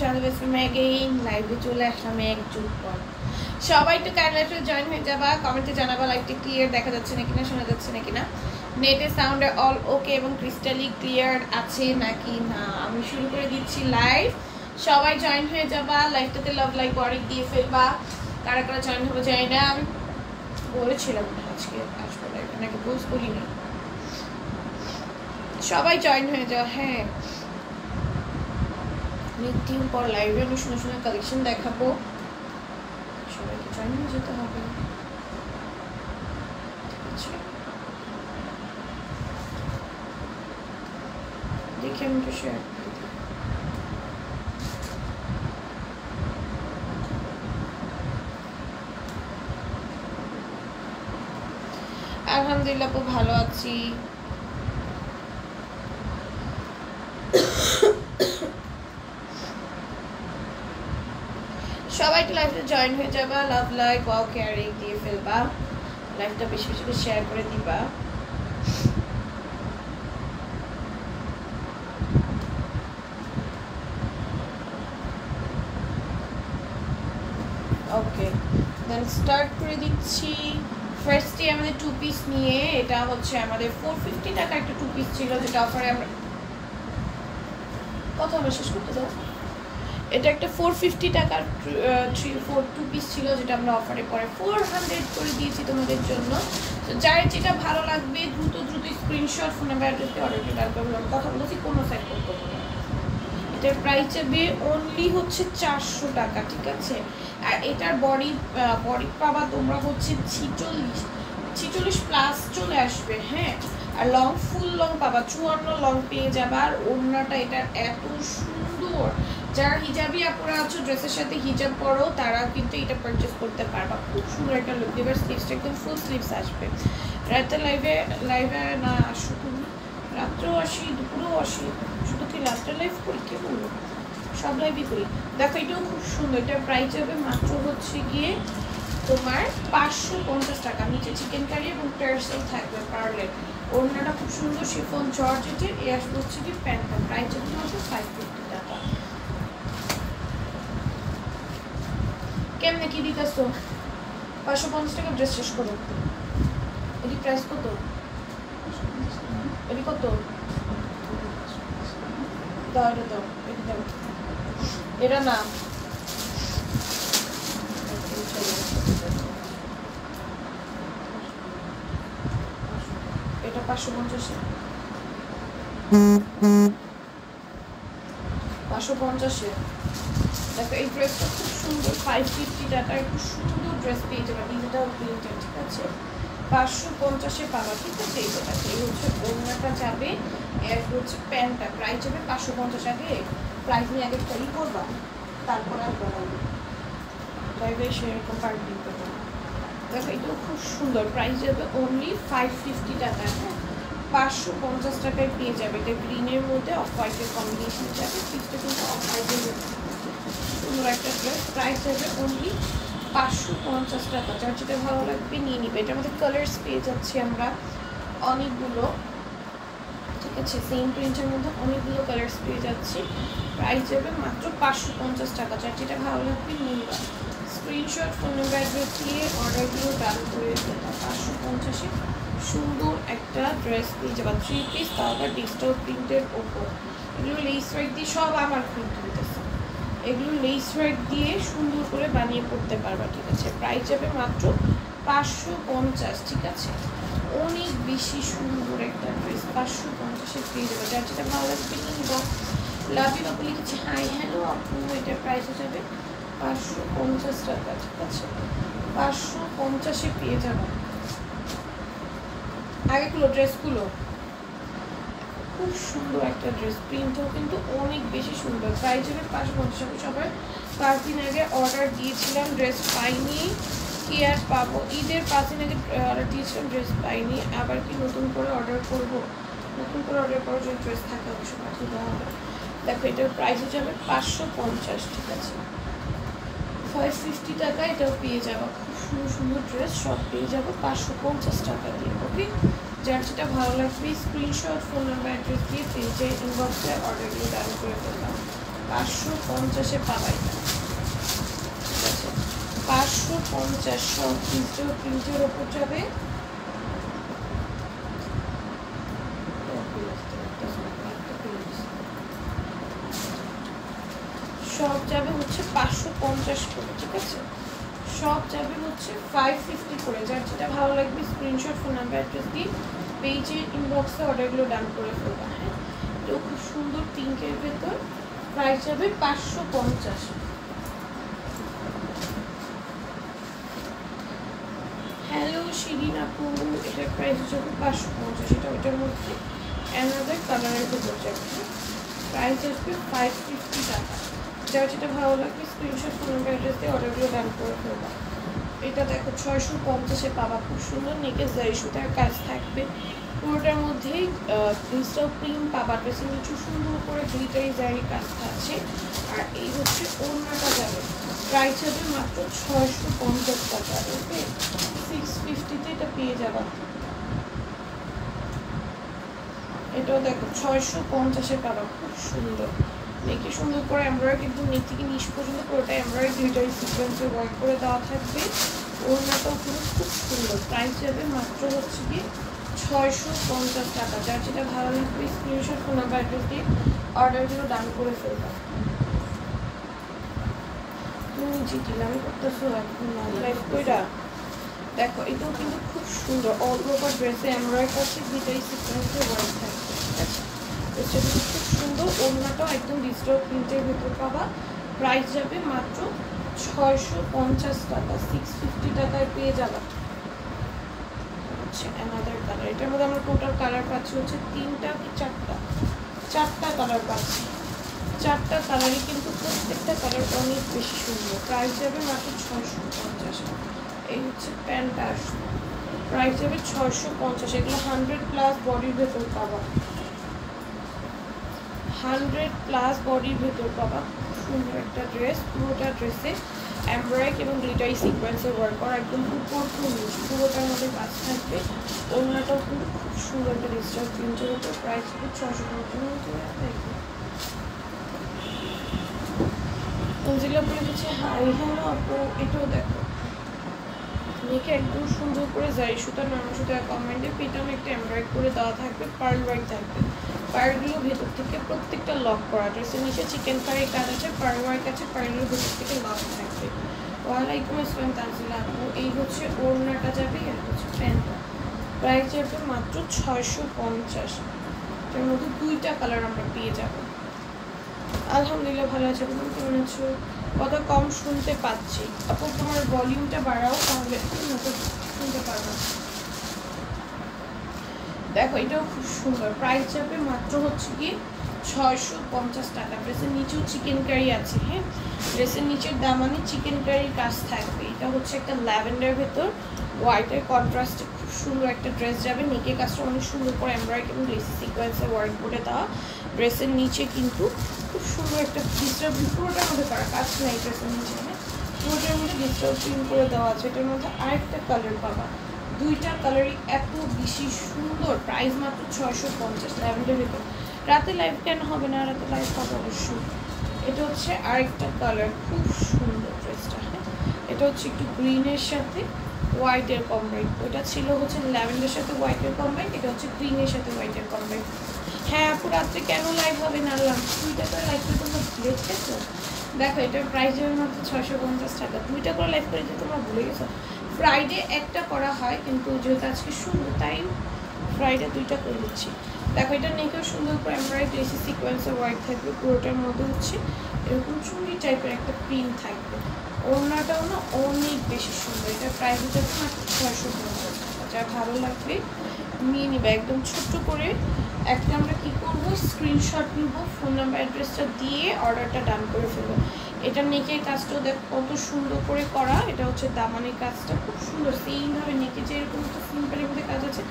Channel মেগেইন লাইভে চলে আসলাম এক যুগ পর। সবাই একটু কাইন্ডলি জয়েন হয়ে যাবা, কমেন্টে জানাবা লাইভটি ক্লিয়ার দেখা যাচ্ছে নাকি না, শোনা যাচ্ছে নাকি না, নেটের সাউন্ডে অল ওকে এবং ক্রিস্টালি ক্লিয়ার আছে নাকি না। আমি শুরু করে দিচ্ছি লাইভ, সবাই জয়েন হয়ে যাবা। লাইভটাতে লাভ লাইক ওয়ার্ড দিয়ে ফেলবা। কারা কারা জয়েন হবে জানি না, আমি বলেছিলাম আজকে আসবো লাইভে, নাকি পোস্ট করিনি। সবাই জয়েন হয়ে যাও। হ্যাঁ, অনেকদিন পর লাইভে আমি শুনে শুনে কালেকশন দেখাবো, সবাইকে জয়েন হয়ে যেতে হবে। দেখি আমি একটু শেয়ার করি। আলহামদুলিল্লাহ খুব ভালো আছি। সবাই একটু লাইভে জয়েন হয়ে যাবা, লাভ লাইক ওয়াও কেয়ারিং দিয়ে ফেলবা, লাইভটা বেশি বেশি করে শেয়ার করে দিবা। ওকে, দেন স্টার্ট করে দিচ্ছি। ফার্স্টে আমাদের 2 পিস নিয়ে, এটা হচ্ছে আমাদের 450 টাকা একটা 2 পিস ছিল, যেটা অফারে আমরা কথা আমরা শেষ করতে দাও। এটা একটা 450 টাকার 2 পিস ছিল, যেটা আমরা অফারে পরে 400 করে দিয়েছি তোমাদের জন্য। তো যার যেটা ভালো লাগবে দ্রুত দ্রুত স্ক্রিনশট ফোন নাম্বার অ্যাড্রেস দিয়ে অর্ডার করে করবো। আমি কথা বলছি কোনো সাইড করবো না। এটার প্রাইস যাবে অনলি হচ্ছে 400 টাকা, ঠিক আছে। আর এটার বডি পাবা তোমরা হচ্ছে 46 প্লাস চলে আসবে। হ্যাঁ, আর লং ফুল লং পাবা 54 লং পেয়ে যাবা। আর ওড়নাটা এটার এত সুন্দর, যারা হিজাবি আপুরা আছো ড্রেসের সাথে হিজাব পরো তারা কিন্তু এটা পারচেস করতে পারবা। খুব সুন্দর একটা লুক দেবে। স্লিভসটা একদম ফুল স্লিভস আসবে। রাতে লাইভে না আসো তুমি, রাত্রেও আসি দুপুরেও আসি, শুধু কি রাত্রে লাইভ করি, কে বলবো, সব লাইভই করি। দেখো এটাও খুব সুন্দর। এটার প্রাইস হবে মাত্র হচ্ছে গিয়ে তোমার 550 টাকা। নিচে চিকেন কারি এবং টার্সেল থাকবে পার্লের। ওড়নাটা খুব সুন্দর শিফন জর্জেটের। এ আসবে হচ্ছে কি প্যান্টটা, প্রাইস হচ্ছে মাত্র 550 টাকা। কেমনে কি দিতেছো? 550 টাকা ড্রেস শেষ করো। এটি প্রাইস কত? এটি কত? দাও এটা দাও, এটি দাও। এটা না, এটা 550। 550। দেখো এই ড্রেসটা খুব সুন্দর, 550 টাকা একটু সুন্দর ড্রেস পেয়ে যাবে, ডিজিটাল প্রিন্টের, ঠিক আছে। 550-এ পাবা, ঠিক আছে। এই হচ্ছে ওড়নাটা যাবে, এর হচ্ছে প্যান্টটা, প্রাইস যাবে 550। আগে প্রাইস নিয়ে আগে ট্রাই করবা, তারপরে আর বাড়াবো। লাইভে সেরকম পার্ট দিন করবো। দেখো এটাও খুব সুন্দর, প্রাইস যাবে অনলি 550 টাকা। হ্যাঁ, 550 টাকায় পেয়ে যাবে। এটা গ্রিনের মধ্যে অফ হোয়াইটের কম্বিনেশন যাবে। পিসটা কিন্তু অফ হোয়াইটের সুন্দর একটা ড্রেস। প্রাইস যাবে অনলি 550 টাকা। যার যেটা ভালো লাগবে নিয়ে নিবে। এটার মধ্যে কালার্স পেয়ে যাচ্ছি আমরা অনেকগুলো, ঠিক আছে। সেম প্রিন্টের মধ্যে অনেকগুলো কালার্স পেয়ে যাচ্ছি। প্রাইস যাবে মাত্র 550 টাকা। যার যেটা ভালো লাগবে নিয়ে নিবা। স্ক্রিনশট ফোন নাম্বার অ্যাড্রেস দিয়ে অর্ডারগুলো ডান করে দেবা। 550-এ সুন্দর একটা ড্রেস পেয়ে যাবা, 3 পিস, তাও আবার ডিজিটাল প্রিন্টের ওপর। এগুলো লেস ওয়ার্ক দিয়ে, সব আমার প্রিন্ট দিতেছে, এগুলো লেস ওয়ার্ক দিয়ে সুন্দর করে বানিয়ে পড়তে পারবা, ঠিক আছে। প্রাইস যাবে মাত্র 550, ঠিক আছে। অনেক বেশি সুন্দর একটা ড্রেস 550-এ পেয়ে যাবে। যার যেটা ভালো লাগবে নিয়ে নিবা। লাভ ইউ আপু লিখেছি হাই হ্যালো আপু। এটার প্রাইস যাবে 550 টাকা, ঠিক আছে। 550-এ পেয়ে যাবো। আগেগুলো ড্রেসগুলো খুব সুন্দর একটা ড্রেস, প্রিন্টও কিন্তু অনেক বেশি সুন্দর। প্রাইস যাবে 550 টাকা। সবাই 5 দিন আগে অর্ডার দিয়েছিলাম, ড্রেস পাইনি, কি আর পাবো। ঈদের 5 দিন আগে অর্ডার দিয়েছিলাম, ড্রেস পাইনি। আবার কি নতুন করে অর্ডার করবো? নতুন করে অর্ডার করার জন্য ড্রেস থাকে অবশ্যই পাঠিয়ে দেওয়া হবে। দেখো এটার প্রাইস যাবে 550, ঠিক আছে। 550 টাকা এটাও পেয়ে যাবো। খুব সুন্দর সুন্দর ড্রেস সব পেয়ে যাবো 550 টাকা দিয়ে। ওকে, যার যেটা ভালো লাগবে স্ক্রিনশট ফোন নাম্বার অ্যাড্রেস দিয়ে পেজে ইনবক্সে অর্ডারগুলো ডান করে ফেললাম। 550-এ পাবা এটা, ঠিক আছে 550 সব ডিজিটাল প্রিন্টের ওপর যাবে। সব যাবে হচ্ছে 550 করে, ঠিক আছে সব যাবে হচ্ছে 550 করে। যার যেটা ভালো লাগবে স্ক্রিনশট, ফোন নাম্বার, অ্যাড্রেস দিয়ে পেজের ইনবক্সে অর্ডারগুলো ডান করে ফেলবা। হ্যাঁ তো খুব সুন্দর পিঙ্কের ভেতর, প্রাইস যাবে 550। হ্যালো শিরিন আপু, এটার প্রাইস যাবে 550। এটা ওইটার মধ্যে অ্যানাদার কালারের ভেতর যাবে, প্রাইস আসবে 550 টাকা। যার যেটা ভালো লাগবে স্ক্রিনশট, ফোন নাম্বার, অ্যাড্রেস দিয়ে অর্ডারগুলো ডান করে ফেলবা। এটা দেখো 650-এ পাবা, খুব সুন্দর নেকের জারি সুতার কাজ থাকবে পুরোটার মধ্যেই। ডিজিটাল প্রিন্ট পাবা, ড্রেসের নিচু সুন্দর করে গ্লিটারি জারি কাজ আছে। আর এই হচ্ছে ওড়নাটা যাবে, প্রাইস যাবে মাত্র 650 টাকা। ওকে 650-তে এটা পেয়ে যাবা। এটাও দেখো 650-এ পাবা, খুব সুন্দর নেকে সুন্দর করে এমব্রয়ডারি, কিন্তু নেক থেকে নিচ পর্যন্ত পুরোটা এমব্রয়ডারি গ্লিটারি সিকোয়েন্সে ওয়ার্ক করে দেওয়া থাকবে। ওড়নাটাও পুরো খুব সুন্দর, প্রাইস যাবে মাত্র হচ্ছে কি 650 টাকা। যার যেটা ভালো লাগবে স্ক্রিনশট, ফোন নাম্বার, অ্যাড্রেস দিয়ে অর্ডারগুলো ডান করে ফেলবা। তুমি জিটিলামি করতেছো এখন লাইভ কইরা দেখো, এটাও কিন্তু খুব সুন্দর অল ওভার ড্রেসে এমব্রয়ডারি করছে, গ্লিটারি সিকোয়েন্সে ওয়ার্ক থাকবে, ঠিক আছে এটা কিন্তু খুব সুন্দর। ওড়নাটাও একদম ডিজিটাল প্রিন্টের ভিতর পাবা, প্রাইস যাবে মাত্র 650 টাকা। 650 টাকায় পেয়ে যাবা। হচ্ছে অ্যানাদার কালার, এটার মধ্যে আমরা টোটাল কালার পাচ্ছি হচ্ছে 3টা কি 4টা কালার পাচ্ছি। 4টা কালারই কিন্তু প্রত্যেকটা কালার অনেক বেশি সুন্দর। প্রাইস যাবে মাত্র 650। এই হচ্ছে প্যান্টটা আসবে, প্রাইস যাবে 650। এগুলো 100+ বডির ভেতর পাবা, 100+ বডির ভেতর পাবা। সুন্দর একটা ড্রেস, পুরোটা ড্রেসে এমব্রয়ডারি এবং গ্লিটারি সিকোয়েন্সে ওয়ার্ক করা, একদম উপর নিচ পুরোটার মধ্যে কাজ থাকবে। ওড়নাটাও কিন্তু খুব সুন্দর একটা ডিজিটাল প্রিন্টের উপর, প্রাইস হবে 650। অঞ্জিলা বলে দিচ্ছে হাই হ্যালো আপু, এটাও দেখো নেকে একদম সুন্দর করে জারি সুতার নানা সুতার কমেন্টে পেটানো একটা এমব্রয়ডারি করে দেওয়া থাকবে, পার্ল ওয়ার্ক থাকবে। পার্লগুলো ভেতর থেকে প্রত্যেকটা লক করা, ড্রেসের নিচে চিকেন কারি কাজ আছে, পার্ল ওয়ার্ক আছে, পার্লগুলো ভেতর থেকে লক থাকবে। ওয়ালাইকুম আসসালাম তানজিলা আপু, এই হচ্ছে ওড়নাটা যাবে, আর হচ্ছে প্যান্টটা। প্রাইস যাবে মাত্র 650। এর মধ্যে 2টা কালার আমরা পেয়ে যাব। আলহামদুলিল্লাহ ভালো আছে, তুমি কেমন আছো? কত কম শুনতে পাচ্ছি আপু, তোমার ভলিউমটা বাড়াও তাহলে শুনতে পারবো। দেখো এটাও খুব সুন্দর, প্রাইস যাবে মাত্র হচ্ছে কি 650 টাকা। ড্রেসের নিচেও চিকেন কারি আছে, হ্যাঁ ড্রেসের নিচের দামানে চিকেন কারির কাজ থাকবে। এটা হচ্ছে একটা ল্যাভেন্ডার ভেতর হোয়াইটের কন্ট্রাস্টে খুব সুন্দর একটা ড্রেস যাবে। নেকের কাজটা অনেক সুন্দর করে এমব্রয়ডারি এবং লেসি সিকোয়েন্সে ওয়ার্ক করে দেওয়া। ড্রেসের নিচে কিন্তু খুব সুন্দর একটা ডিজিটাল পুরোটার মধ্যে করা কাজ নাই, ড্রেসের নিচে হ্যাঁ পুরোটার মধ্যে ডিজিটাল প্রিন্ট করে দেওয়া আছে। এটার মধ্যে আরেকটা কালার পাবা, 2টা কালারই এত বেশি সুন্দর, প্রাইস মাত্র 650 ল্যাভেন্ডার ভেতর। রাতে লাইভ কেন হবে না, রাতে লাইভ পাবো অবশ্যই। এটা হচ্ছে আরেকটা কালার, খুব সুন্দর ড্রেসটা, হ্যাঁ এটা হচ্ছে একটু গ্রিনের সাথে হোয়াইটের কম্বাইন। ওইটা ছিল হচ্ছে ল্যাভেন্ডারের সাথে হোয়াইটের কম্বাইন, এটা হচ্ছে গ্রিনের সাথে হোয়াইটের কম্বাইন। হ্যাঁ আপু রাত্রে কেন লাইভ হবে না, 2টা করে লাইভ করে তোমরা দেখতেছো। দেখো এটার প্রাইস যাবে মাত্র 650 টাকা। 2টা করে লাইভ করে যে তোমরা ভুলে গেছো। ফ্রাইডে একটা করা হয়, কিন্তু যেহেতু আজকে সুন্দর তাই ফ্রাইডে 2টা করে দিচ্ছি। দেখো এটা নেকেও সুন্দর করে এমব্রয়ডারি লেসি সিকোয়েন্সের ওয়ার্ক থাকবে, পুরোটার মধ্যে হচ্ছে এরকম চুড়ি টাইপের একটা প্রিন্ট থাকবে। ওড়নাটাও না অনেক বেশি সুন্দর, এটা প্রাইস হচ্ছে মাত্র 650 টাকা। যা ভালো লাগবে নিয়ে নিবে, একদম ছোট্ট করে একটা আমরা কী করবো স্ক্রিনশট নিব, ফোন নাম্বার অ্যাড্রেসটা দিয়ে অর্ডারটা ডান করে ফেলবো। এটা নেকের কাজটাও দেখ কত সুন্দর করে করা, এটা হচ্ছে দামানের কাজটা খুব সুন্দর সেমভাবে নেকে যেরকম একটা সিম্পলের মধ্যে কাজ আছে,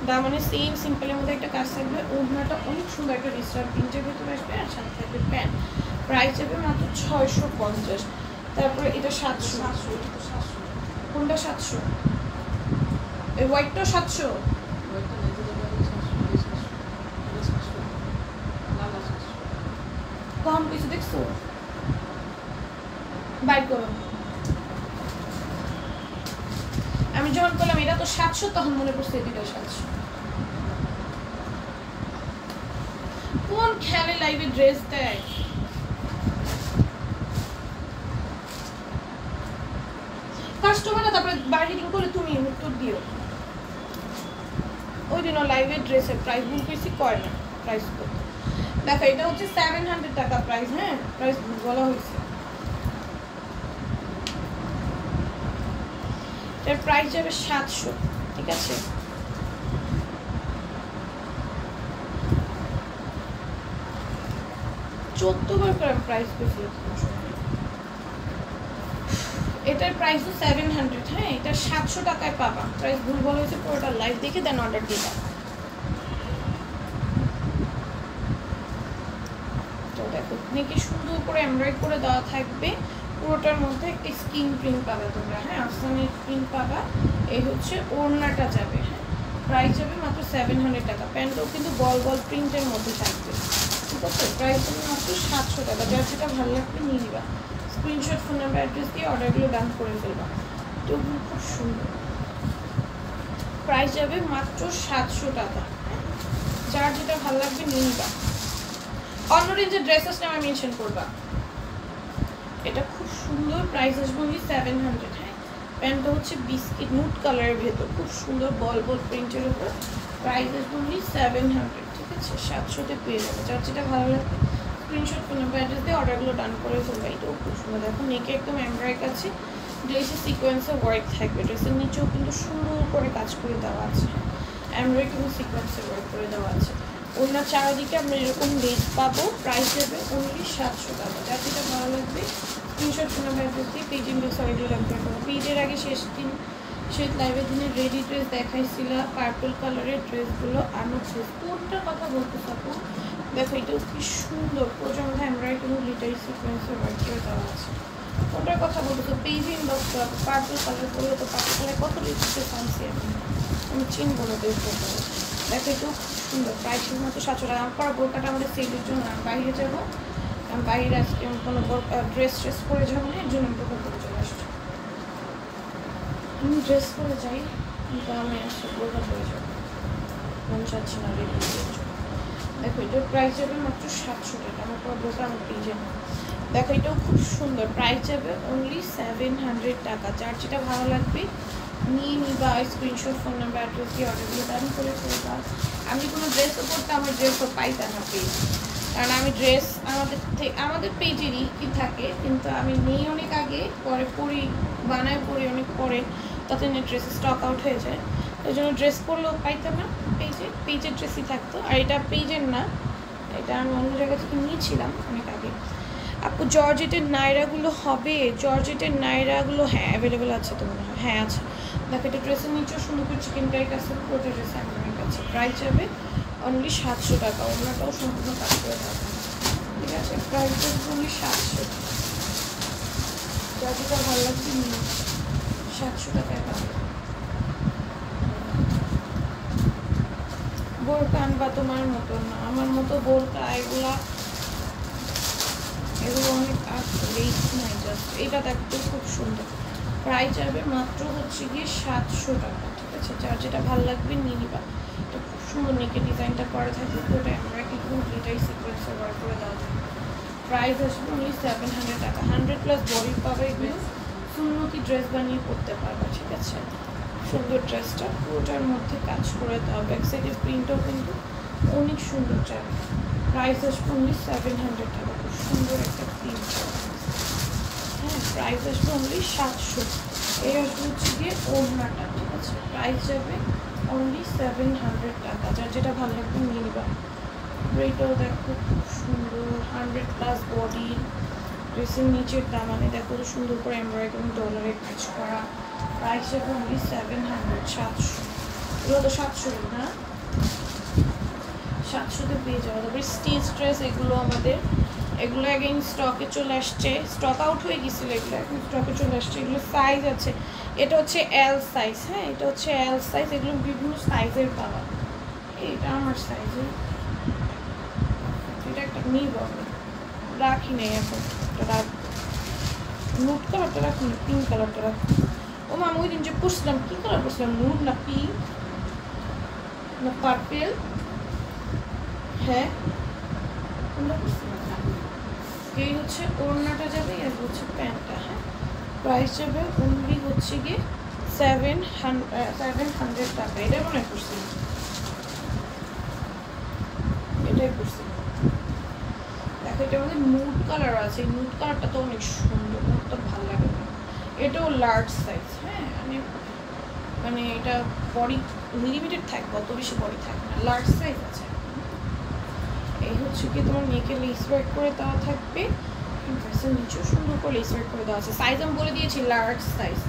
দামানে সেম সিম্পলের মধ্যে একটা কাজ থাকবে। ওড়নাটা অনেক সুন্দর একটা ডিজিটাল প্রিন্টের ভেতরে আসবে, আর সাথে থাকবে প্যান্ট। প্রাইস যাবে মাত্র 650। তারপরে এটা 700। কোনটা 700? এই হোয়াইটটাও 700? কম কিছু দেখছো বাইর করো। আমি যখন বললাম এটা তো 700 তখন মনে পড়ছে এটা 700। কোন খেলে লাইভে ড্রেস দেয়? কাস্টমার তারপরে বার্গেনিং করে তুমি উত্তর দিও। ওই দিন লাইভে ড্রেসের প্রাইস ভুল পেয়েছি কয় না প্রাইস কত দেখো, এটা হচ্ছে 700 টাকা প্রাইস। হ্যাঁ প্রাইস বলা হয়েছে, এর প্রাইস যাবে 700। ঠিক আছে, চোদ্দবার করে প্রাইস পেয়েছি। এটার প্রাইস 700। হ্যাঁ এটা 700 টাকায় পাবা। প্রাইস ভুল বলা হয়েছে, পুরোটা লাইভ দেখে দেন অর্ডার দিবা। তো দেখো নেকে সুন্দর করে এমব্রয়ডারি করে দেওয়া থাকবে, পুরোটার মধ্যে একটা স্কিন প্রিন্ট পাবা তোমরা। হ্যাঁ আফসানের প্রিন্ট পাবা। এই হচ্ছে ওড়নাটা যাবে। হ্যাঁ প্রাইস যাবে মাত্র 700 টাকা। প্যান্টও কিন্তু বল বল প্রিন্টের মধ্যে থাকবে। ঠিক আছে, প্রাইস যাবে মাত্র 700 টাকা। যার যেটা ভালো লাগবে নিয়ে নিবা। স্ক্রিনশট, ফোন নাম্বার, অ্যাড্রেস দিয়ে অর্ডারগুলো ডান করে ফেলবা। এগুলো খুব সুন্দর। প্রাইস যাবে মাত্র 700 টাকা। যার যেটা ভালো লাগবে নিয়ে নিবা। অন্য রেঞ্জের ড্রেসেস নামে মেনশন করবা। এটা খুব সুন্দর, প্রাইস আসবে অনলি 700। হ্যাঁ প্যান্টটা হচ্ছে বিস্কিট নুট কালারের ভেতর, খুব সুন্দর বল বল প্রিন্টের উপর। প্রাইস আসবে অনলি 700। ঠিক আছে, 700-তে পেয়ে যাবে। যার যেটা ভালো লাগবে স্ক্রিনশট, ফোন নাম্বার, অ্যাড্রেস দিয়ে অর্ডারগুলো ডান করে ফেলবা। এটাও খুব সুন্দর। দেখো নেকে একদম এমব্রয়ডারি আছে, ড্রেসের সিকোয়েন্সে ওয়ার্ক থাকবে। ড্রেসের নিচেও কিন্তু সুন্দর করে কাজ করে দেওয়া আছে। এমব্রয়ডারি কিন্তু সিকোয়েন্সে ওয়ার্ক করে দেওয়া আছে। অন্য চারিদিকে আমরা এরকম লেস পাবো। প্রাইস যাবে অনলি 700 টাকা। যার যেটা ভালো লাগবে স্ক্রিনশট, ফোন নাম্বার, অ্যাড্রেস দিয়ে পেজ ইনবক্স অর্ডারগুলো ডান করে ফেলবো। পেজের আগে শেষ লাইভের দিনে রেডি ড্রেস দেখাইছিল, পার্পল কালারের ড্রেসগুলো আনছে। কোনটার কথা বলতে থাকো? দেখো এটাও কি সুন্দর, প্রচুর মধ্যে এমব্রয়ডারি কিন্তু লিটারি সিকোয়েন্সে ওয়ার্ক করে দেওয়া আছে। কোনটার কথা বলতো? পেজ ইনবক্স পার্পল কালার করলে তো পার্পল কালার কত লিখতে পারছি আমি চিনবো না দেখবো। দেখো এটাও খুব সুন্দর, প্রাইস মাত্র 700 টাকা। আমার পরা বোরকাটা আমাদের সেলের জন্য বাইরে যাবো, আমি বাইরে আজকে কোনো ড্রেস করে যাবো না, এর জন্য বোরকা করে চলে আসছি। আমি ড্রেস করে যাই কিন্তু আমি আসলে বোরকা পরে যাবো, মন চাচ্ছি না রেডি হয়ে যাবো। দেখো এটার প্রাইস যাবে মাত্র 700 টাকা। আমার পর বোরকা আমার পেজে না। দেখো এটাও খুব সুন্দর, প্রাইস যাবে অনলি 700 টাকা। যার যেটা ভালো লাগবে নিয়ে নিবা। স্ক্রিনশট, ফোন নাম্বার, অ্যাড্রেস দিয়ে অর্ডারগুলো ডান করে ফেলবা। আমি কোনো ড্রেসও করতে আমার ড্রেসও পাইতাম না পেজ, কারণ আমি ড্রেস আমাদের পেজেরই কি থাকে, কিন্তু আমি নিই অনেক আগে, পরে পরি বানায় পরি অনেক পরে, তাতে ড্রেস স্টক আউট হয়ে যায়। ওই জন্য ড্রেস করলেও পাইতাম না পেজের ড্রেসই থাকতো। আর এটা পেজের না, এটা আমি অন্য জায়গা থেকে নিয়েছিলাম অনেক আগে। আপু জর্জেটের নাইরাগুলো হবে? জর্জেটের নাইরাগুলো হ্যাঁ অ্যাভেলেবেল আছে তো মনে হয়। হ্যাঁ আছে। দেখো এটা ড্রেসের নিচেও সুন্দর করে চিকেন কারি কাছে, পুরোটা ড্রেস আমার কাছে। প্রাইস যাবে অনলি 700 টাকা। ওনাটাও সম্পূর্ণ কাজ করে থাকবে। ঠিক আছে, প্রাইস যাবে অনলি 700। যা যেটা ভালো লাগছে নিয়ে 700 টাকায় পাবে। বোরকা আনবা তোমার মতো না, আমার মতো বোরকা এগুলো অনেক রেট নাই। জাস্ট এটা দেখতে খুব সুন্দর। প্রাইস যাবে মাত্র হচ্ছে গিয়ে 700 টাকা। ঠিক আছে, যার যেটা ভালো লাগবে নিয়ে নিবা। এটা খুব সুন্দর নেকে ডিজাইনটা করা থাকবে, পুরোটা আমরা কিন্তু এটাই সিকোয়েন্সে ওয়ার্ক করে দেওয়া থাকবে। প্রাইস আসবে অনলি 700 টাকা। 100+ বডি পাবে, এগুলো সুন্নতি ড্রেস বানিয়ে পরতে পারবে। ঠিক আছে, সুন্দর ড্রেসটা পুরোটার মধ্যে কাজ করে দেওয়া। ব্যাক সাইডের প্রিন্টও কিন্তু অনেক সুন্দর যাবে। প্রাইস আসবে অনলি 700 টাকা। খুব সুন্দর একটা প্রিন্ট। হ্যাঁ প্রাইস আসবে অনলি 700। এই আসবে হচ্ছে গিয়ে ওড়নাটা। ঠিক আছে, প্রাইস যাবে অনলি 700 টাকা। যার যেটা ভালো লাগবে নিয়ে নিবা। এটাও দেখো খুব সুন্দর, 100+ বডির ড্রেসের নিচের দামানে দেখো তো সুন্দর করে এমব্রয়ডারি এবং ডলারে কাজ করা। প্রাইস যাবে অনলি 700। 700 এগুলো তো 700 না, 700-তে পেয়ে যাওয়া। তারপরে স্টিচ ড্রেস এগুলো আমাদের, এগুলো অ্যাগেইন স্টকে চলে আসছে, স্টক আউট হয়ে গেছিলো, এগুলো এখন স্টকে চলে আসছে। এগুলো সাইজ আছে, এটা হচ্ছে এল সাইজ। হ্যাঁ এটা হচ্ছে এল সাইজ। এগুলো বিভিন্ন সাইজের পাওয়া। এটা আমার সাইজের, এটা একটা নিব আমি, রাখি নেই এখন, নুট কালারটা রাখি, পিঙ্ক কালারটা রাখি। ও মা, ওই দিন যে পরছিলাম কি কালার পরছিলাম, নুট না পিঙ্ক না পার্পেল? হ্যাঁ, এই হচ্ছে ওড়নাটা যাবে, আর হচ্ছে প্যান্টটা। হ্যাঁ, প্রাইস যাবে অনলি হচ্ছে গিয়ে 700 টাকা। এটা মনে করছি, এটাই করছি। দেখো এটার মধ্যে নুড কালার আছে, এই নুড কালারটা তো অনেক সুন্দর, আমার তো ভালো লাগে। এটাও লার্জ সাইজ। হ্যাঁ, মানে এটা বডি লিমিটেড থাকবে, অত বেশি বডি থাকবে না, লার্জ সাইজ আছে। এই হচ্ছে কি তোমার নেকে লেস ওয়ার্ক করে দেওয়া থাকবে, ড্রেসের নিচেও সুন্দর করে লেস ওয়ার্ক করে দেওয়া আছে। সাইজ আমি বলে দিয়েছি লার্জ সাইজ,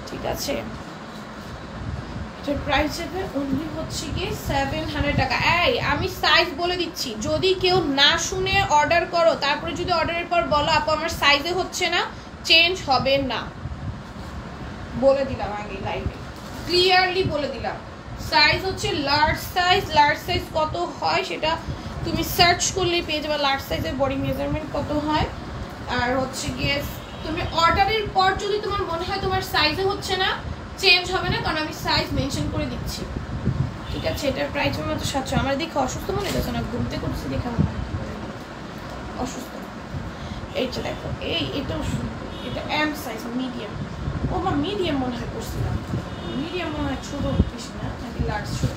ঠিক আছে। এটার প্রাইস যাবে অনলি হচ্ছে গিয়ে 700 টাকা। এই আমি সাইজ বলে দিচ্ছি, যদি কেউ না শুনে অর্ডার করো, তারপরে যদি অর্ডারের পর বলো আপু আমার সাইজে হচ্ছে না, চেঞ্জ হবে না, বলে দিলাম আগে লাইভে, ক্লিয়ারলি বলে দিলাম। সাইজ হচ্ছে লার্জ সাইজ। লার্জ সাইজ কত হয় সেটা তুমি সার্চ করলেই পেয়ে যাবে, লার্জ সাইজের বডি মেজারমেন্ট কত হয়। আর হচ্ছে গিয়ে তুমি অর্ডারের পর যদি তোমার মনে হয় তোমার সাইজে হচ্ছে না, চেঞ্জ হবে না, কারণ আমি সাইজ মেনশন করে দিচ্ছি, ঠিক আছে। এটার প্রাইস মাত্র 700। আমার দেখে অসুস্থ মনে হচ্ছে না, ঘুমতে করছি দেখে আমার অসুস্থ। এইটা দেখো, এটাও সুন্দর, এটা এম সাইজ, মিডিয়াম। ও বা মিডিয়াম মনে হয় করছিলাম, মিডিয়াম মনে হয় ছোটো বেশি না, নাকি লার্জ ছোট?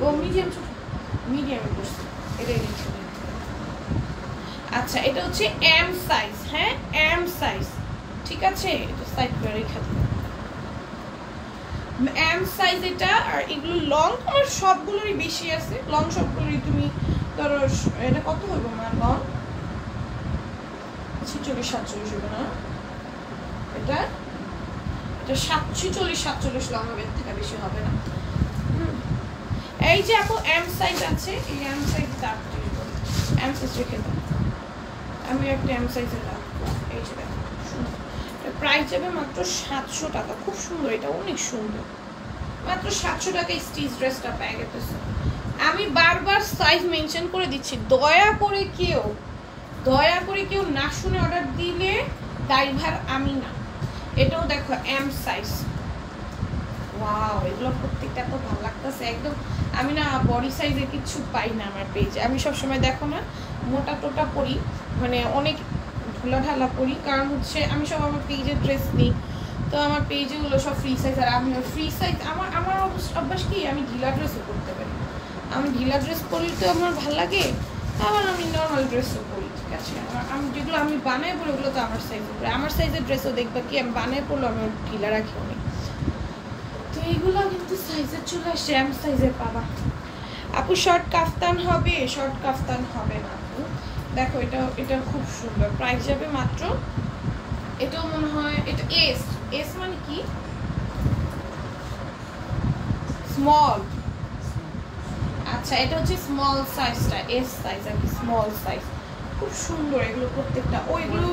ও মিডিয়াম ছোট, মিডিয়ামে করছি, এটাই দেখছি। আচ্ছা, এটা হচ্ছে এম সাইজ। হ্যাঁ, এম সাইজ, ঠিক আছে। এটা সাইড করে রেখে দিই, এম সাইজ এটা। আর এগুলো লং তোমার সবগুলোরই বেশি আছে, লং সবগুলোরই। তুমি ধরো এটা কত হবে আমার লং? 46-47 হবে না? এটা 46-47 লং হবে, এর থেকে বেশি হবে না। এই যে আপু এম সাইজ আছে, এই এম সাইজ দাগ তৈরি করো, এম সাইজ রেখে দাও। আমি একটা এম সাইজের রাখবো। এই যে দেখো, প্রাইস যাবে মাত্র 700 টাকা। খুব সুন্দর, এটা অনেক সুন্দর, মাত্র 700 টাকায় স্টিচ ড্রেসটা পেয়ে গেছে। আমি বারবার সাইজ মেনশন করে দিচ্ছি, দয়া করে কেউ না শুনে অর্ডার দিলে ড্রাইভার আমি না। এটাও দেখো এম সাইজ, ওয়াও, এগুলো প্রত্যেকটা তো ভালো লাগতেছে একদম। আমি না বডি সাইজে কিছু পাই না আমার পেজে, আমি সবসময় দেখো না মোটা টোটা পরি, মানে অনেক ঢোলা ঢালা পরি, কারণ হচ্ছে আমি সব আমার পেজে ড্রেস নিই, তো আমার পেজেগুলো সব ফ্রি সাইজ। আর আমি ফ্রি সাইজ, আমার অভ্যাস কি, আমি ঢিলা ড্রেসও করতে পারি। আমি ঢিলা ড্রেস পরি তো আমার ভালো লাগে, আবার আমি নর্মাল ড্রেসও পরি, ঠিক আছে। আমি যেগুলো আমি বানাই পরি ওগুলো তো আমার সাইজের পরে, আমার সাইজের ড্রেসও দেখবা কি আমি বানাই পড়লো আমি ঢিলা রাখি অনেক। তো এইগুলো কিন্তু সাইজের চলে আসছে, এম সাইজের পাবা। আপু শর্ট কাফতান হবে? শর্ট কাফতান হবে না আপু। দেখো এটা খুব সুন্দর, প্রাইস যাবে মাত্র, এটাও মনে হয় এটা এস মানে কি, স্মল। আচ্ছা, এটা হচ্ছে স্মল সাইজটা, এস সাইজ আর কি, স্মল সাইজ। খুব সুন্দর এগুলো প্রত্যেকটা। ওইগুলো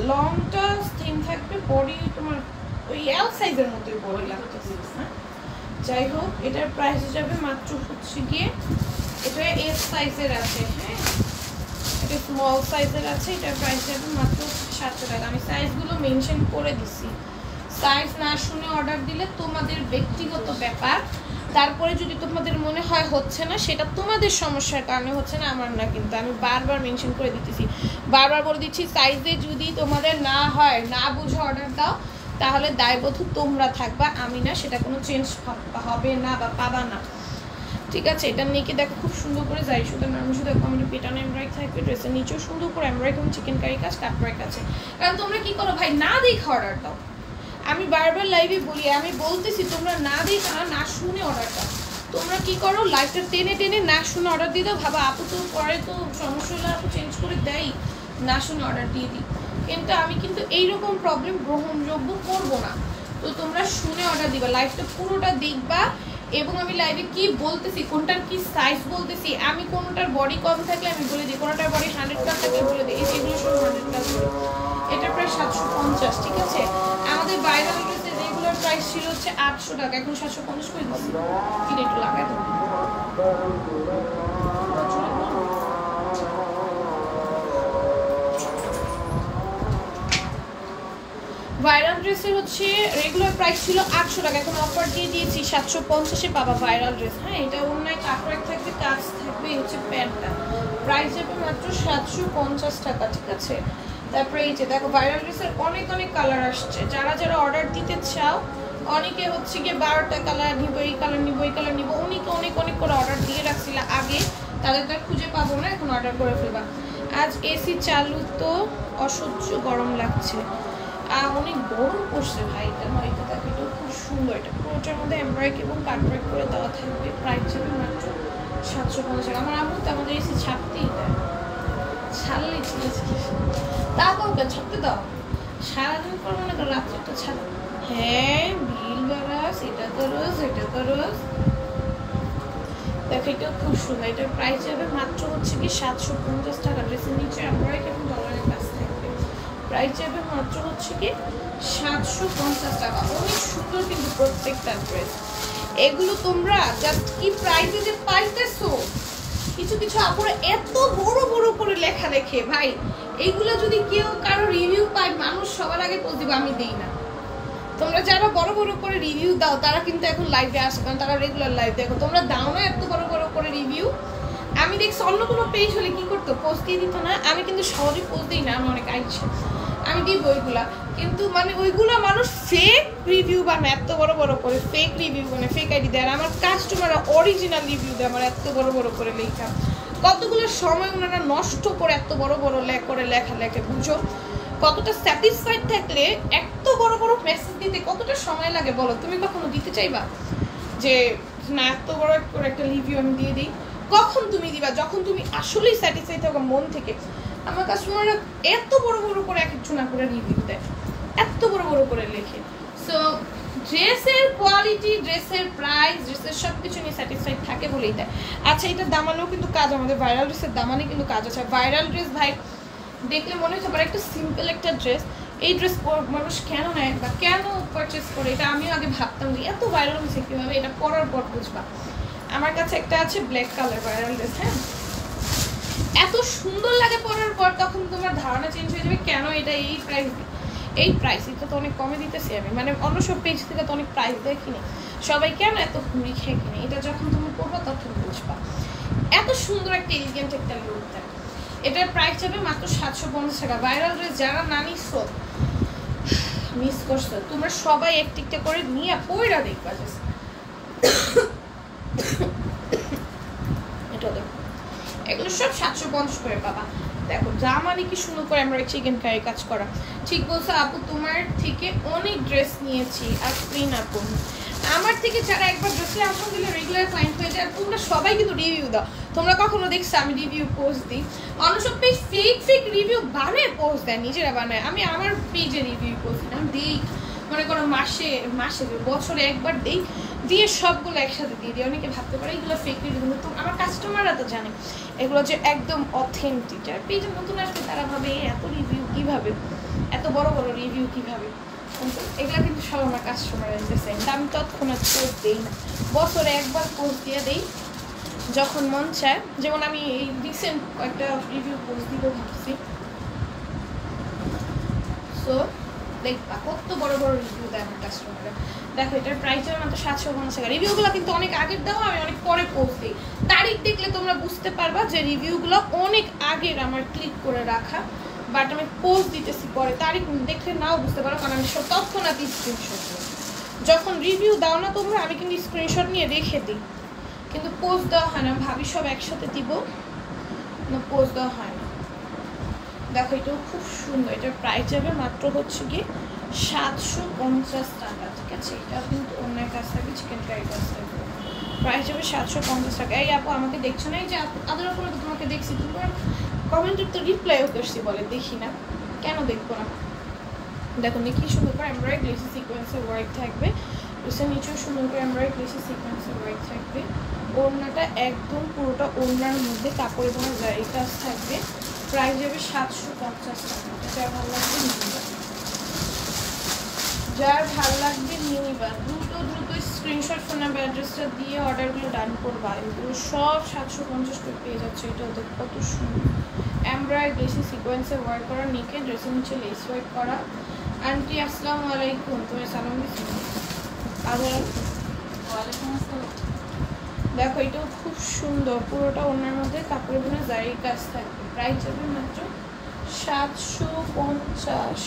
লংটা থিন থাকবে, বডি তোমার ওই এল সাইজের মতোই বডি লাগতেছে। যাই হোক, এটার প্রাইস যাবে মাত্র হচ্ছে গিয়ে, এটা এস সাইজের আছে। হ্যাঁ, এটা স্মল সাইজের আছে, এটার প্রাইস যাবে মাত্র 700 টাকা। আমি সাইজগুলো মেনশন করে দিছি, সাইজ না শুনে অর্ডার দিলে তোমাদের ব্যক্তিগত ব্যাপার। তারপরে যদি তোমাদের মনে হয় হচ্ছে না, সেটা তোমাদের সমস্যার কারণে হচ্ছে না, আমার না। কিন্তু আমি বারবার মেনশন করে দিতেছি, বারবার বলে দিচ্ছি, সাইজে যদি তোমাদের না হয়, না বুঝে অর্ডার দাও, তাহলে দায়বদ্ধ তোমরা থাকবা, আমি না। সেটা কোনো চেঞ্জ হবে না বা পাবা না, ঠিক আছে। এটা নেকে দেখো খুব সুন্দর করে যাই শুধু নর্মাল শুধু কমেন্টে পেটানো এমব্রয়ডারি থাকবে, ড্রেসের নিচেও সুন্দর করে এমব্রয়ডারি এবং চিকেন কারি কাজ, কাট ওয়ার্ক আছে। কারণ তোমরা কি করো ভাই, না দেখে অর্ডার দাও। আমি বারবার লাইভে বলি, আমি বলতেছি তোমরা না দেখে না শুনে অর্ডার দাও। তোমরা কি করো, লাইভটা টেনে না শুনে অর্ডার দিয়ে দাও, ভাবা আপু তো পরে তো সমস্যা হলে আপু চেঞ্জ করে দেয়, না শুনে অর্ডার দিয়ে দিই। কিন্তু আমি কিন্তু এইরকম প্রবলেম গ্রহণযোগ্য করবো না। তো তোমরা শুনে অর্ডার দিবা, লাইভটা পুরোটা দেখবা, এবং আমি লাইভে কি বলতেছি, কোনটার কি সাইজ বলতেছি, আমি কোনটার বডি কম থাকলে আমি বলে দিই, কোনটার বডি 100 প্লাস থাকলে বলে দিই। এগুলো সব 100 প্লাস, এটা প্রায় 750, ঠিক আছে। আমাদের ভাইরাল ড্রেসে রেগুলার প্রাইস ছিল হচ্ছে 800 টাকা, এখন 750 করে দিচ্ছি। কিনে একটু লাগাই দেবো, ভাইরাল ড্রেসের হচ্ছে রেগুলার প্রাইস ছিল 800 টাকা, এখন অফার দিয়ে দিয়েছি 750-এ পাবা ভাইরাল ড্রেস। হ্যাঁ, এটা অন্যায় কাপড় থাকবে, কাজ থাকবে, হচ্ছে প্যান্টটা প্রাইস যাবে মাত্র 750 টাকা, ঠিক আছে। তারপরে এই যে দেখো ভাইরাল ড্রেসের অনেক অনেক কালার আসছে, যারা যারা অর্ডার দিতে চাও, অনেকে হচ্ছে গিয়ে 12টা কালার নিবো, এই কালার নিবো, এই কালার নিবো, অনেকে অনেক অনেক করে অর্ডার দিয়ে রাখছিল আগে, তাদের তো খুঁজে পাবো না, এখন অর্ডার করে ফেলবা। আজ এসি চালু তো অসহ্য গরম লাগছে, অনেক গরম পড়ছে ভাই। এটা নয়, এটা দেখো, এটা খুব সুন্দর, এটা পুরোটার মধ্যে এমব্রয়ডারি এবং কাটওয়ার্ক করে দেওয়া থাকবে, প্রাইস যাবে মাত্র 750 টাকা। আমার আম্মু তো আমাদের এসি ছাড়তেই দেয়, ছাড়লেই ছিল তা কাউকে ছাড়তে দাও, সারাদিন পর মনে করো রাত্রে একটা ছাড়। হ্যাঁ, বিল বাড়াস, এটা করস, এটা করস। দেখো এটাও খুব সুন্দর, এটার প্রাইস যাবে মাত্র হচ্ছে কি 750 টাকা। ড্রেসের নিচে এমব্রয়ডারি এবং ডলারের কাজ থাকবে, প্রাইস যাবে মাত্র হচ্ছে কি 750 টাকা। অনেক সুন্দর কিন্তু প্রত্যেকটা ড্রেস। এগুলো তোমরা জাস্ট কি প্রাইসে যে পাইতেছো, কিছু কিছু আপুরা এত বড় বড় করে লেখা লেখে ভাই, এইগুলো যদি কেউ কারো রিভিউ পায়, মানুষ সবার আগে পোস্ট দিবে, আমি দিই না। তোমরা যারা বড় বড় করে রিভিউ দাও তারা কিন্তু এখন লাইভে আসে, কারণ তারা রেগুলার লাইভ দেখো। তোমরা দাও না এত বড় বড় করে রিভিউ। আমি দেখছি অন্য কোনো পেজ হলে কি করতো, পোস্ট দিয়ে দিত না। আমি কিন্তু সহজে পোস্ট দিই না, আমি অনেক আইছে, আমি দিব ওইগুলা, কিন্তু মানে ওইগুলা মানুষ ফেক রিভিউ বানায়, এত বড় বড় করে ফেক রিভিউ বানায়, ফেক আইডি দেয়। আর আমার কাস্টমাররা অরিজিনাল রিভিউ দেয় আমার এত বড় বড় করে লেখা। কতগুলো সময় ওনারা নষ্ট করে এত বড় বড় করে লেখা লেখে, বুঝো কতটা স্যাটিসফাইড থাকলে এত বড় বড় মেসেজ দিতে কতটা সময় লাগে বলো। তুমি কখনো দিতে চাইবা যে না এত বড় করে একটা রিভিউ আমি দিয়ে দিই? কখন তুমি দিবা? যখন তুমি আসলেই স্যাটিসফাইড থাকো মন থেকে। আমার কাস্টমাররা এত বড় বড় করে এক একটু না করে রিভিউ দেয়, এত বড় বড় করে লেখে। সো ড্রেসের কোয়ালিটি, ড্রেসের প্রাইস, ড্রেসের সব কিছু নিয়ে স্যাটিসফাইড থাকে বলেই দেয়। আচ্ছা, এটা দামানেও কিন্তু কাজ, আমাদের ভাইরাল ড্রেসের দামানে কিন্তু কাজ আছে। ভাইরাল ড্রেস ভাই দেখলে মনে হচ্ছে একটা সিম্পল একটা ড্রেস, এই ড্রেস মানুষ কেন নেয় বা কেন পারচেস করে, এটা আমিও আগে ভাবতাম যে এত ভাইরাল হয়েছে কীভাবে, এটা পরার পর বুঝবা। আমার কাছে একটা আছে ব্ল্যাক কালার ভাইরাল ড্রেস, হ্যাঁ, এত সুন্দর লাগে পরার পর, তখন তোমার ধারণা চেঞ্জ হয়ে যাবে কেন এটা এই প্রাইস। এই প্রাইস এটা তো অনেক কমে দিতেছি আমি, মানে অন্য সব পেজ থেকে তো অনেক প্রাইস দেয় কিনে, সবাই কেন এত হুড়ি খেয়ে কিনে। এটা যখন তুমি পড়বা তখন বুঝবা এত সুন্দর একটা এলিগেন্ট একটা লুক দেয়। এটার প্রাইস যাবে মাত্র 750 টাকা। ভাইরাল ড্রেস যারা না নিচ্ছো, মিস করছো, তোমরা সবাই একটা করে নিয়ে পয়রা দেখবা। এটা দেখো, এগুলো সব 750 করে পাবা। দেখো জামানি কি সুন্দর করে আমরা চিকেন কারি কাজ করা। ঠিক বলছো আপু, তোমার থেকে অনেক ড্রেস নিয়েছি। আর প্রিন আপু, আমার থেকে যারা একবার ড্রেসে আলহামদুলিল্লাহ রেগুলার ক্লায়েন্ট হয়ে যায়, তোমরা সবাই কিন্তু রিভিউ দাও। তোমরা কখনো দেখছো আমি রিভিউ পোস্ট দিই? অন্য সব পেজ ফেক ফেক রিভিউ বানায় পোস্ট দেয়, নিজেরা বানায়। আমি আমার পেজে রিভিউ পোস্ট দিই, আমি দিই মনে করো মাসে বছরে একবার দিই, দিয়ে সবগুলো একসাথে দিয়ে দিই। অনেকে ভাবতে পারে এগুলো ফেক রিভিউ, কিন্তু আমার কাস্টমাররা তো জানে এগুলো যে একদম অথেন্টিক। যারা পেজে নতুন আসবে তারা ভাবে এত রিভিউ কীভাবে, এত বড় বড় রিভিউ কীভাবে, কিন্তু এগুলো কিন্তু সব আমার কাস্টমাররা দিতেছে। আমি তৎক্ষণাৎ পোস্ট দিই না, বছরে একবার পোস্ট দিয়ে দিই যখন মন চায়। যেমন আমি এই রিসেন্ট কয়েকটা রিভিউ পোস্ট দিব ভাবছি। সো দেখবা কত বড় বড় রিভিউ দেয় আমার কাস্টমাররা। দেখো এটার প্রাইস হবে মাত্র 750 টাকা। রিভিউগুলো কিন্তু অনেক আগের দেওয়া, আমি অনেক পরে পোস্ট দিই। তারিখ দেখলে তোমরা বুঝতে পারবা যে রিভিউগুলো অনেক আগের আমার ক্লিক করে রাখা, বাট আমি পোস্ট দিতেছি পরে। তারিখ দেখলে নাও বুঝতে পারো, কারণ আমি সব তৎক্ষণাৎ স্ক্রিনশট নিই। যখন রিভিউ দাও না তোমরা, আমি কিন্তু স্ক্রিনশট নিয়ে রেখে দিই, কিন্তু পোস্ট দেওয়া হয় না। ভাবি সব একসাথে দিব, পোস্ট দেওয়া হয় না। দেখো এটাও খুব সুন্দর, এটার প্রাইস যাবে মাত্র হচ্ছে গিয়ে 750 টাকা, ঠিক আছে। এটা কিন্তু অন্য কাজ থাকবে, চিকেন কারি কাজ থাকবে, প্রাইস যাবে 750 টাকা। এই আপু আমাকে দেখছো না? এই যে তাদের উপরে তো তোমাকে দেখছি, তোমার কমেন্টের তো রিপ্লাইও করছি, বলে দেখি না কেন, দেখবো না। দেখো নি কি সুন্দর করে এমব্রয়ডারি গ্লেসি সিকোয়েন্সের ওয়ার্ক থাকবে, এর নিচেও সুন্দর করে এমব্রয়ডারি গ্লেসি সিকোয়েন্সের ওয়ার্ক থাকবে। ওড়নাটা একদম পুরোটা ওড়নার মধ্যে কাপড় এবং জারি কাজ থাকবে, প্রাইস যাবে 750 টাকা। যার ভালো লাগবে নিয়ে নিবা, যার ভালো লাগবে নিয়ে নিবা। দ্রুত স্ক্রিনশট ফোন নাম্বার অ্যাড্রেসটা দিয়ে অর্ডারগুলো ডান করবা। এগুলো সব 750 করে পেয়ে যাচ্ছে। এটা ওদের কত সুন্দর এমব্রয়ডারি গ্লেসি সিকোয়েন্সে ওয়ার্ক করা, নেকে ড্রেসের নিচে লেস ওয়ার্ক করা, আন্টি আসসালামু আলাইকুম, তুমি সালাম দিচ্ছি আবার। ওয়ালাইকুম আসসালাম। দেখো এটাও খুব সুন্দর, পুরোটা ওনার মধ্যে কাপড়ের বুনে জারির কাজ থাকবে। প্রাইস যাবে মাত্র 750।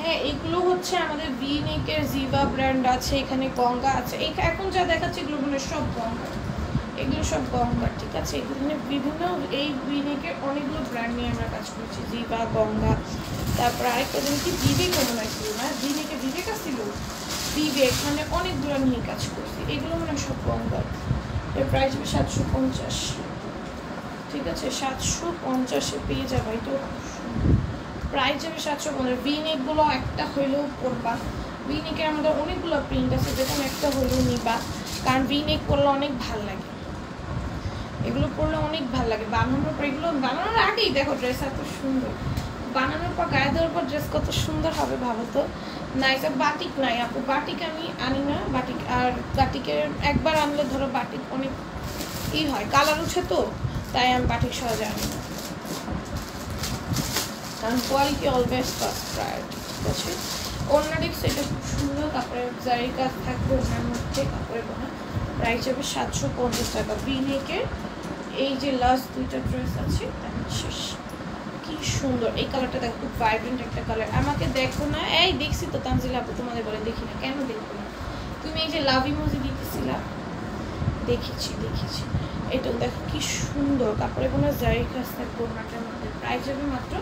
হ্যাঁ, এগুলো হচ্ছে আমাদের ভিনেকের জিভা ব্র্যান্ড আছে, এখানে গঙ্গা আছে। এখন যা দেখাচ্ছে এগুলো মানে সব গঙ্গা, এগুলো সব গঙ্গা, ঠিক আছে। এখানে বিভিন্ন এই ভিনেকের অনেকগুলো ব্র্যান্ড নিয়ে আমরা কাজ করছি, জিভা, গঙ্গা, তারপর আরেকটা যেন কি বিবেক মনে হয় না, ভিনেকে বিবেক আসছিল, বিবেক, মানে অনেকগুলো নিয়ে কাজ করছি। এগুলো মানে সব গঙ্গা। এর প্রাইস হবে 750, ঠিক আছে। 750-এ পেয়ে যাবে। এটাও প্রাইস যাবে 750। ভিনেকগুলো একটা হইলেও পরবা, ভিনেকের আমাদের অনেকগুলো প্রিন্ট আছে, যেরকম একটা হইলেও নিবা, কারণ ভিনেক পরলে অনেক ভাল লাগে, এগুলো পরলে অনেক ভালো লাগে। বানানোর পর, এগুলো বানানোর আগেই দেখো ড্রেস এত সুন্দর, বানানোর পর গায়ে দেওয়ার পর ড্রেস কত সুন্দর হবে ভাবো তো। না এটা বাটিক নাই আপু, বাটিক আমি আনি না। বাটিক আর বাটিকের একবার আনলে ধরো বাটিক অনেক হয়, কালার উঠে তো, তাই আমি বাটিক সহজে আনি না, কারণ কোয়ালিটি অলওয়েজ ফার্স্ট প্রায়োরিটি, ঠিক আছে। অন্য দেখছি এটা খুব সুন্দর, কাপড়ের জারির কাজ থাকবে ওনার মধ্যে, কাপড়ের বোনা। প্রাইস হবে 750 টাকা। ভিনেকের এই যে লাস্ট দুইটা ড্রেস আছে শেষ। কি সুন্দর এই কালারটা দেখো, খুব ভাইব্রেন্ট একটা কালার। আমাকে দেখো না, এই দেখছি তো তানজিলা আপু, তোমাদের বলে দেখি না কেন, দেখবো না। তুমি এই যে লাভ ইমোজি দিতেছিলা, দেখেছি। এটাও দেখো কি সুন্দর, কাপড়ে কোনো জারির কাজ থাকবে ওনাটার মধ্যে। প্রাইস হবে মাত্র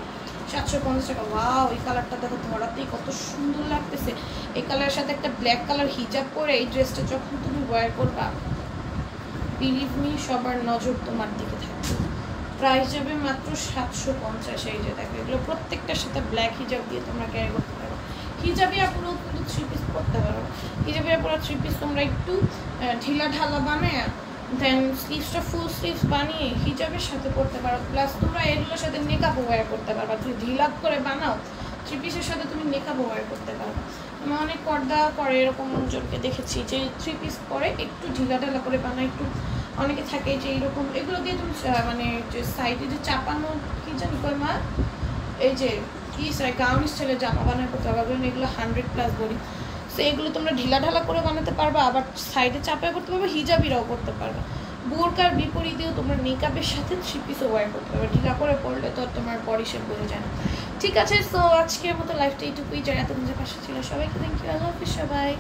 750 টাকা। ওয়াও, এই কালারটা দেখো ধরাতেই কত সুন্দর লাগতেছে। এই কালারের সাথে একটা ব্ল্যাক কালার হিজাব পরে এই ড্রেসটা যখন তুমি ওয়্যার করবা, বিলিভ মি সবার নজর তোমার দিকে থাকবে। প্রাইস যাবে মাত্র 750। এই যে দেখো এগুলো প্রত্যেকটার সাথে ব্ল্যাক হিজাব দিয়ে তোমরা ক্যারি করতে পারো। হিজাবি আপুরও কিন্তু 3 পিস পরতে পারো। হিজাবি আপুরা 3 পিস তোমরা একটু ঢিলা ঢালা বানায়, দেন স্লিভসটা ফুল স্লিভস বানিয়ে হিজাবের সাথে পরতে পারো। প্লাস তোমরা এগুলোর সাথে নেকাপ ওয়্যার করতে পারবা। তুমি ঢিলা করে বানাও, 3 পিসের সাথে তুমি নেকাপ ওয়্যার করতে পারো। আমি অনেক পর্দা করে এরকম জনকে দেখেছি যে 3 পিস পরে একটু ঢিলা ঢালা করে বানায়, একটু অনেকে থাকে যে এইরকম, এগুলো দিয়ে তুমি মানে যে সাইডে যে চাপানো কি জানি কয় মা, এই যে কি গাউন স্টাইলের জামা বানায় করতে পারবে, এগুলো 100+ বডি। সো এগুলো তোমরা ঢিলা ঢালা করে বানাতে পারবা, আবার সাইডে চাপায় করতে পারবে, হিজাবিরাও করতে পারবে। বোরকার বিপরীতেও তোমরা মেকআপের সাথে 3 পিসও ওয়্যার করতে পারবে। ঢিলা করে পরলে তো তোমার বডি শেপ বোঝা যায় না। ঠিক আছে, সো আজকের মতো লাইফটা এইটুকুই। যারা এতদিন যে পাশে ছিল সবাইকে থ্যাংক ইউ, আল্লাহ হাফিজ সবাই।